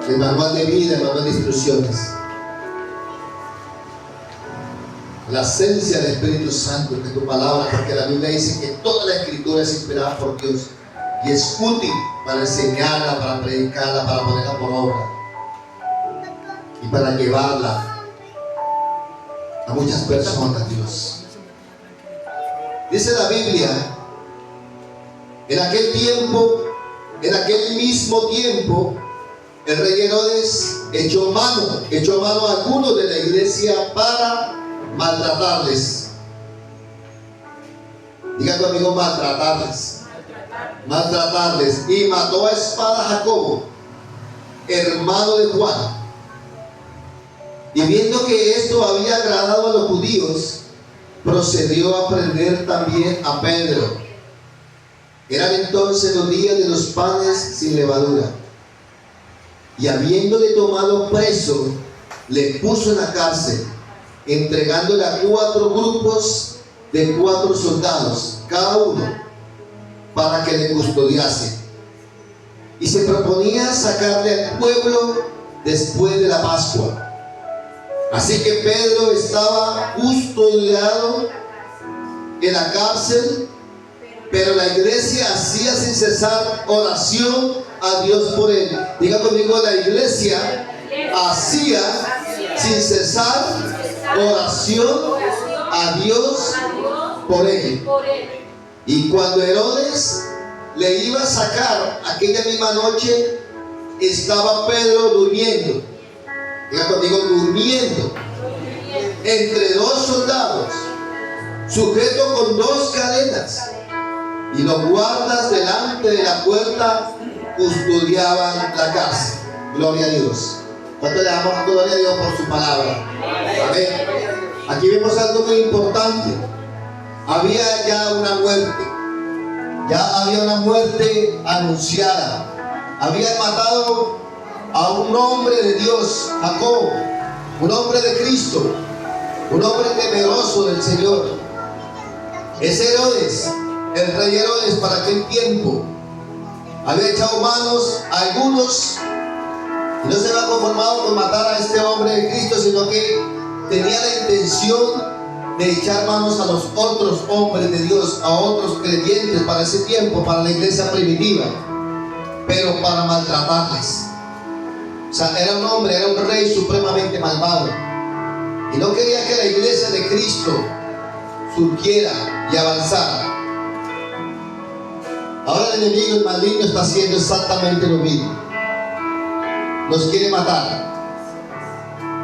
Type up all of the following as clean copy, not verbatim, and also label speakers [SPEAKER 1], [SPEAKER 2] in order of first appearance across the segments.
[SPEAKER 1] el manual de vida, el manual de instrucciones. La esencia del Espíritu Santo, que es tu palabra, porque la Biblia dice que toda la Escritura es inspirada por Dios y es útil para enseñarla, para predicarla, para ponerla por obra y para llevarla a muchas personas, Dios. Dice la Biblia, en aquel tiempo, en aquel mismo tiempo, el rey Herodes echó mano a algunos de la iglesia para maltratarles. Diga conmigo, maltratarles, y mató a espada a Jacobo, hermano de Juan. Y viendo que esto había agradado a los judíos, procedió a prender también a Pedro. Eran entonces los días de los panes sin levadura. Y habiéndole tomado preso, le puso en la cárcel, entregándole a 4 grupos de 4 soldados, cada uno, para que le custodiase. Y se proponía sacarle al pueblo después de la Pascua. Así que Pedro estaba custodiado en la cárcel, pero la iglesia hacía sin cesar oración a Dios por él. Diga conmigo, la iglesia hacía sin cesar oración a Dios por él. Y cuando Herodes le iba a sacar aquella misma noche, estaba Pedro durmiendo. Diga conmigo, durmiendo entre 2 soldados, sujeto con 2 cadenas, y los guardas delante de la puerta custodiaban la cárcel. Gloria a Dios. ¿Cuánto le damos gloria a Dios por su palabra? Amén. Aquí vemos algo muy importante. Había ya una muerte anunciada. Habían matado a un hombre de Dios, Jacob, un hombre de Cristo, un hombre temeroso del Señor. Ese Herodes, el rey Herodes, para aquel tiempo, había echado manos a algunos y no se había conformado con matar a este hombre de Cristo, sino que tenía la intención de echar manos a los otros hombres de Dios, a otros creyentes para ese tiempo, para la iglesia primitiva, pero para maltratarles. O sea, era un hombre, era un rey supremamente malvado y no quería que la iglesia de Cristo surgiera y avanzara. Ahora el enemigo, el maligno, está haciendo exactamente lo mismo. Nos quiere matar.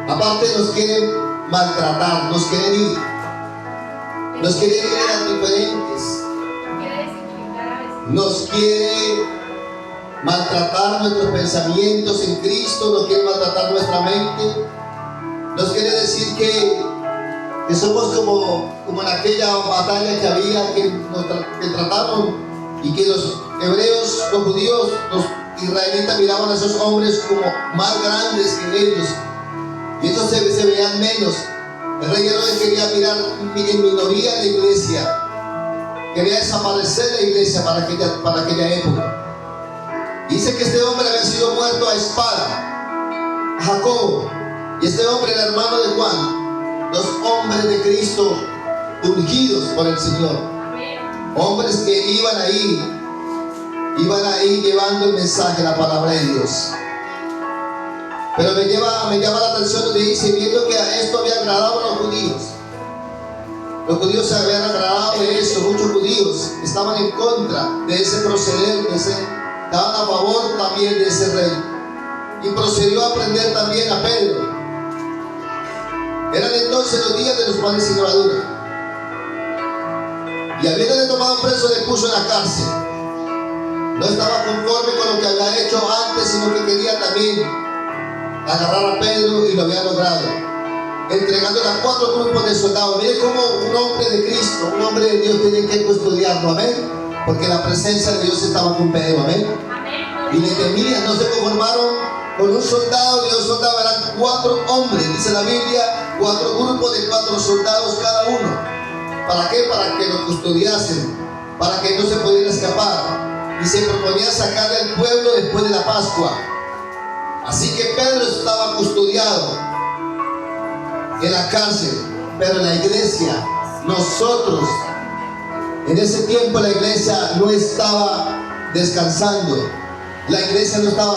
[SPEAKER 1] Aparte nos quiere maltratar, nos quiere ir. Nos quiere ir a diferentes. Nos quiere maltratar nuestros pensamientos en Cristo, nos quiere maltratar nuestra mente. Nos quiere decir que somos como en aquella batalla que había, que trataron, y que los hebreos, los judíos, los israelitas miraban a esos hombres como más grandes que ellos, y ellos se veían menos. El rey Herodes quería mirar en minoría la iglesia, quería desaparecer la iglesia para aquella época. Dice que este hombre había sido muerto a espada, a Jacobo, y este hombre era hermano de Juan, 2 hombres de Cristo ungidos por el Señor. Hombres que iban ahí llevando el mensaje, la palabra de Dios. Pero me llama la atención donde dice, viendo que a esto había agradado a los judíos. Los judíos se habían agradado de eso, muchos judíos estaban en contra de ese proceder, estaban a favor también de ese rey. Y procedió a prender también a Pedro. Eran entonces los días de los panes sin levadura. Y habiéndole tomado preso, le puso en la cárcel. No estaba conforme con lo que había hecho antes, sino que quería también agarrar a Pedro, y lo había logrado, entregándole a 4 grupos de soldados. Miren cómo un hombre de Cristo, un hombre de Dios, tiene que custodiarlo, amén, porque la presencia de Dios estaba con Pedro, amén. Y le temían, no se conformaron con un soldado ni 2 soldados, eran 4 hombres, dice la Biblia, 4 grupos de 4 soldados cada uno. ¿Para qué? Para que lo custodiasen, para que no se pudiera escapar. Y se proponía sacarle al pueblo después de la Pascua. Así que Pedro estaba custodiado en la cárcel, pero en la iglesia, nosotros, en ese tiempo la iglesia no estaba descansando, la iglesia no estaba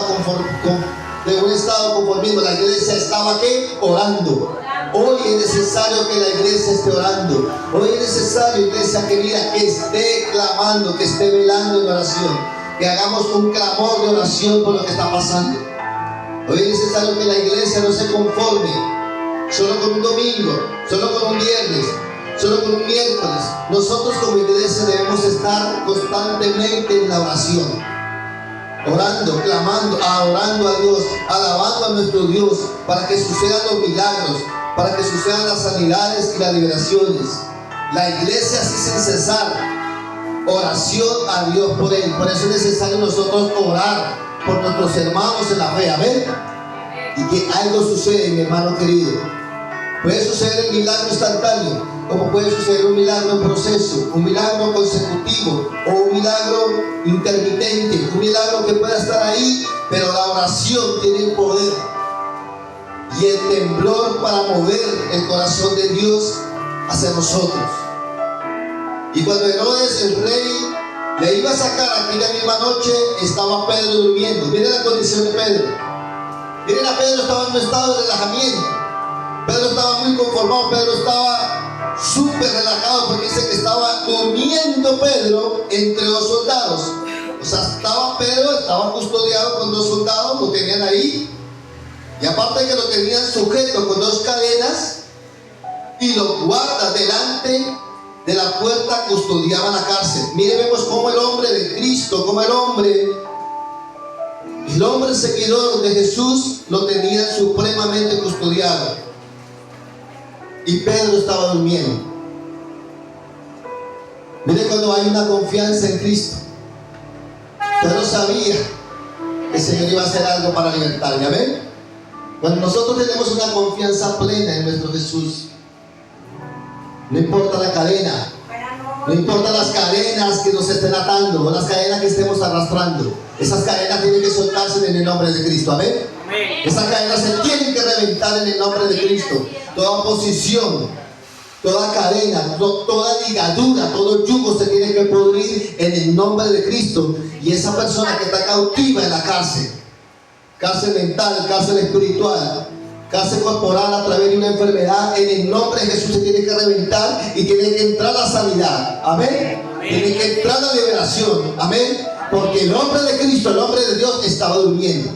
[SPEAKER 1] de un estado conformismo, la iglesia estaba ¿qué? Orando. Hoy es necesario que la iglesia esté orando. Hoy es necesario, iglesia querida, que esté clamando, que esté velando en oración, que hagamos un clamor de oración por lo que está pasando. Hoy es necesario que la iglesia no se conforme solo con un domingo, solo con un viernes, solo con un miércoles. Nosotros como iglesia debemos estar constantemente en la oración, orando, clamando, adorando a Dios, alabando a nuestro Dios, para que sucedan los milagros, para que sucedan las sanidades y las liberaciones. La iglesia así sin cesar, oración a Dios por Él. Por eso es necesario nosotros orar por nuestros hermanos en la fe, amén. Y que algo sucede, mi hermano querido. Puede suceder el milagro instantáneo, como puede suceder un milagro en proceso, un milagro consecutivo o un milagro intermitente, un milagro que pueda estar ahí, pero la oración tiene el poder y el temblor para mover el corazón de Dios hacia nosotros. Y cuando Herodes, el rey, le iba a sacar aquella misma noche, estaba Pedro durmiendo. Miren la condición de Pedro. Miren a Pedro, estaba en un estado de relajamiento. Pedro estaba muy conformado, Pedro estaba súper relajado, porque dice que estaba durmiendo Pedro entre dos soldados. O sea, Pedro estaba custodiado con dos soldados, lo tenían ahí, y aparte de que lo tenían sujeto con dos cadenas, y los guardas delante de la puerta custodiaban la cárcel. Mire, vemos cómo el hombre de Cristo, como el hombre seguidor de Jesús, lo tenía supremamente custodiado. Y Pedro estaba durmiendo. Mire, cuando hay una confianza en Cristo, Pedro sabía que el Señor iba a hacer algo para libertarle, amén. Cuando nosotros tenemos una confianza plena en nuestro Jesús, no importa la cadena, no importa las cadenas que nos estén atando o las cadenas que estemos arrastrando, esas cadenas tienen que soltarse en el nombre de Cristo, amén. Esas cadenas se tienen que reventar en el nombre de Cristo. Toda posición, toda cadena, toda ligadura, todo yugo se tiene que pudrir en el nombre de Cristo. Y esa persona que está cautiva en la cárcel mental, cárcel espiritual, cárcel corporal a través de una enfermedad, en el nombre de Jesús se tiene que reventar y tiene que entrar la sanidad, amén. Tiene que entrar la liberación, amén. Porque el hombre de Cristo, el hombre de Dios, estaba durmiendo.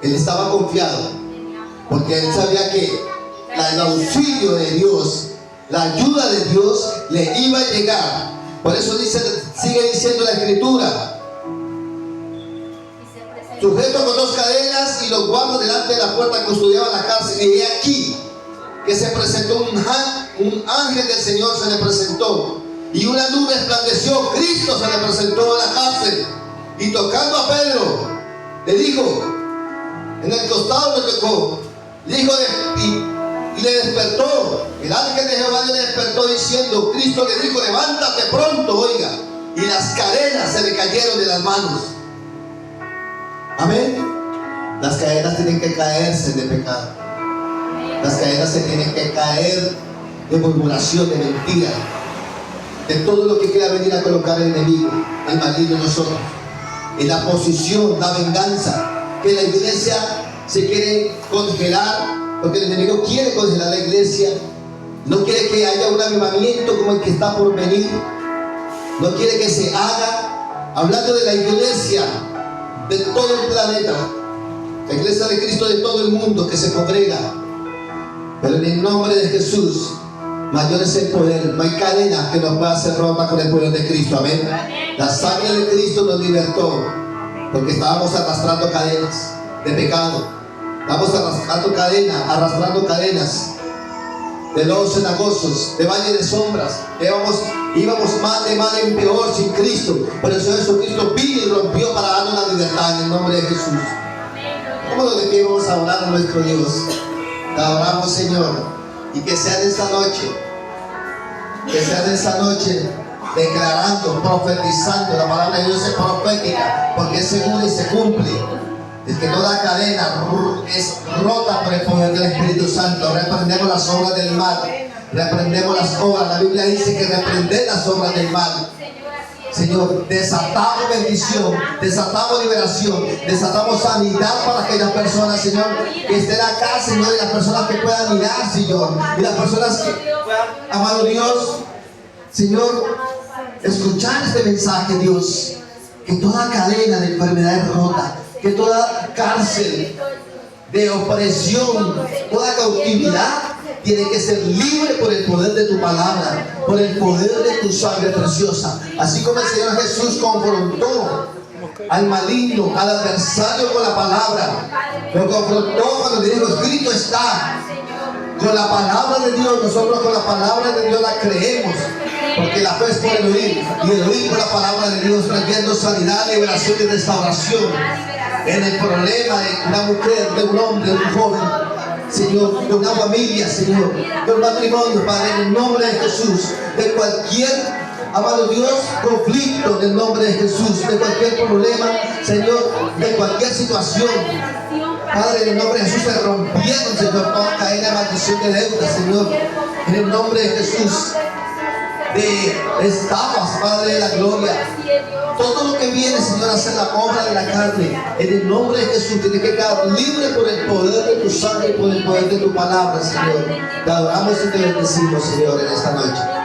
[SPEAKER 1] Él estaba confiado, porque él sabía que el auxilio de Dios, la ayuda de Dios le iba a llegar. Por eso sigue diciendo la Escritura: sujeto con dos cadenas, y los guardas delante de la puerta custodiaban la cárcel. Y he aquí que se presentó un ángel del Señor, se le presentó, y una nube resplandeció. Cristo se le presentó en la cárcel, y tocando a Pedro, le dijo, en el costado le tocó, le dijo, y le despertó. El ángel de Jehová le despertó diciendo, Cristo le dijo, levántate pronto, oiga. Y las cadenas se le cayeron de las manos. Amén. Las cadenas tienen que caerse de pecado. Las cadenas se tienen que caer de murmuración, de mentira, de todo lo que quiera venir a colocar el enemigo, el maligno en nosotros. En la posición, la venganza, que la iglesia se quiere congelar, porque el enemigo quiere congelar la iglesia. No quiere que haya un avivamiento como el que está por venir. No quiere que se haga, hablando de la iglesia de todo el planeta, la iglesia de Cristo de todo el mundo que se congrega. Pero en el nombre de Jesús, mayor es el poder. No hay cadena que nos pueda hacer rota con el poder de Cristo, amén. La sangre de Cristo nos libertó, porque estábamos arrastrando cadenas de pecado. Estábamos arrastrando cadenas de lodos cenagosos, de valle de sombras. Íbamos mal de mal en peor sin Cristo. Por eso Jesucristo vino y rompió para darnos la libertad en el nombre de Jesús. ¿Cómo de pie vamos a orar a nuestro Dios? Te adoramos, Señor. Y que sea en esta noche, declarando, profetizando. La palabra de Dios es profética, porque es segura y se cumple. Es que toda cadena es rota por el poder del Espíritu Santo. Reprendemos las obras del mal. Reprendemos las obras. La Biblia dice que reprender las obras del mal. Señor, desatamos bendición, desatamos liberación, desatamos sanidad para aquellas personas, Señor, que estén acá, Señor, y las personas que puedan mirar, Señor, y las personas que puedan, amado Dios, Señor, escuchar este mensaje, Dios, que toda cadena de enfermedad es rota, que toda cárcel de opresión, toda cautividad tiene que ser libre por el poder de tu palabra, por el poder de tu sangre preciosa. Así como el Señor Jesús confrontó al maligno, al adversario con la palabra, lo confrontó cuando le dijo, escrito está. Con la palabra de Dios, nosotros con la palabra de Dios la creemos, porque la fe es por el oír, y el oír por la palabra de Dios, trayendo sanidad, liberación y restauración en el problema de una mujer, de un hombre, de un joven, Señor, de una familia, Señor, de un matrimonio, Padre, en el nombre de Jesús, de cualquier, amado Dios, conflicto, en el nombre de Jesús, de cualquier problema, Señor, de cualquier situación, Padre, en el nombre de Jesús, se rompieron, Señor, toda cadena de maldición de deuda, Señor, en el nombre de Jesús, de estafas, Padre de la gloria. Todo lo que viene, Señor, a hacer la obra de la carne, en el nombre de Jesús, tiene que quedar libre por el poder de tu sangre y por el poder de tu palabra, Señor. Te adoramos y te bendecimos, Señor, en esta noche.